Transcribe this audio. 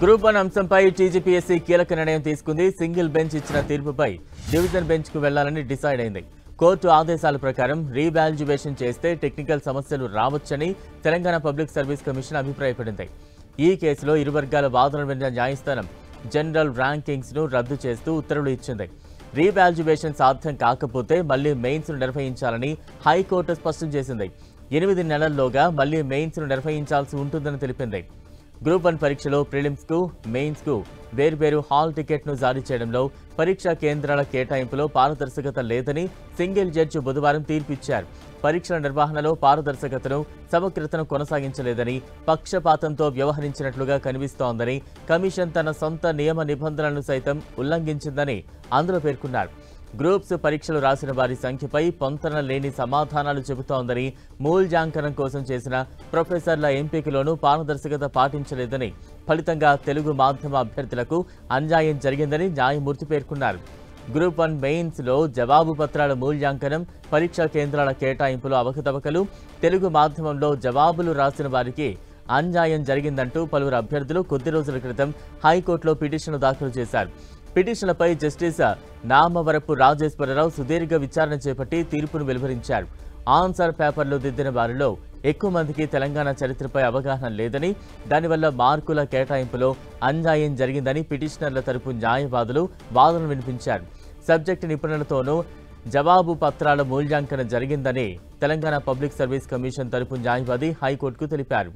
Group 1 అంశంపై TGPSC కీలక నిర్ణయం తీసుకుంది. సింగిల్ బెంచ్ ఇచ్చిన తీర్పుపై డివిజన్ బెంచ్ కు వెళ్లాలని డిసైడ్ అయింది. కోర్టు ఆదేశాల ప్రకారం రీవాల్యుయేషన్ చేస్తే టెక్నికల్ సమస్యలు రావచ్చని తెలంగాణ పబ్లిక్ సర్వీస్ కమిషన్ అభిప్రాయపడింది. ఈ కేసులో ఇరు వర్గాల వాదనలు విన్న న్యాయస్థానం జనరల్ ర్యాంకింగ్స్ ను రద్దు చేస్తూ ఉత్తర్వులు ఇచ్చింది. రీవాల్యుయేషన్ సాధ్యం కాకపోతే మళ్లీ మెయిన్స్ ను నిర్వహించాలని హైకోర్టు స్పష్టం చేసింది. 8 నెలల్లోగా మళ్లీ మెయిన్స్ ను నిర్వహించాల్సి ఉంటుందని తెలిపింది. గ్రూప్ 1 పరీక్షలో ప్రిలిమ్స్ కు మెయిన్స్ కు వేర్వేరు హాల్ టికెట్ ను జారీ చేయడంలో పరీక్షా కేంద్రాల కేటాయింపులో పారదర్శకత లేదని సింగిల్ జడ్జి బుధవారం తీర్పిచ్చారు. పరీక్షల నిర్వహణలో పారదర్శకతను సమగ్రతను కొనసాగించలేదని, పక్షపాతంతో వ్యవహరించినట్లుగా కనిపిస్తోందని, కమిషన్ తన సొంత నియమ నిబంధనలను సైతం ఉల్లంఘించిందని అందులో పేర్కొన్నారు. గ్రూప్స్ పరీక్షలు రాసిన వారి సంఖ్యపై పొంతన లేని సమాధానాలు చెబుతోందని, మూల్యాంకనం కోసం చేసిన ప్రొఫెసర్ల ఎంపికలోనూ పారదర్శకత పాటించలేదని, ఫలితంగా తెలుగు మాధ్యమ అభ్యర్థులకు అన్యాయం జరిగిందని న్యాయమూర్తి పేర్కొన్నారు. గ్రూప్ 1 మెయిన్స్ లో జవాబు పత్రాల మూల్యాంకనం, పరీక్షా కేంద్రాల కేటాయింపులో అవకతవకలు, తెలుగు మాధ్యమంలో జవాబులు రాసిన వారికి అన్యాయం జరిగిందంటూ పలువురు అభ్యర్థులు కొద్ది రోజుల క్రితం హైకోర్టులో పిటిషన్లు దాఖలు చేశారు. పిటిషన్లపై జస్టిస్ నామవరపు రాజేశ్వరరావు సుదీర్ఘ విచారణ చేపట్టి తీర్పును వెలువరించారు. ఆన్సర్ పేపర్లు దిద్దిన వారిలో ఎక్కువ మందికి తెలంగాణ చరిత్రపై అవగాహన లేదని, దానివల్ల మార్కుల కేటాయింపులో అన్యాయం జరిగిందని పిటిషనర్ల తరపు న్యాయవాదులు వాదనలు వినిపించారు. సబ్జెక్టు నిపుణులతోనూ జవాబు పత్రాల మూల్యాంకనం జరిగిందని తెలంగాణ పబ్లిక్ సర్వీస్ కమిషన్ తరపు న్యాయవాది హైకోర్టుకు తెలిపారు.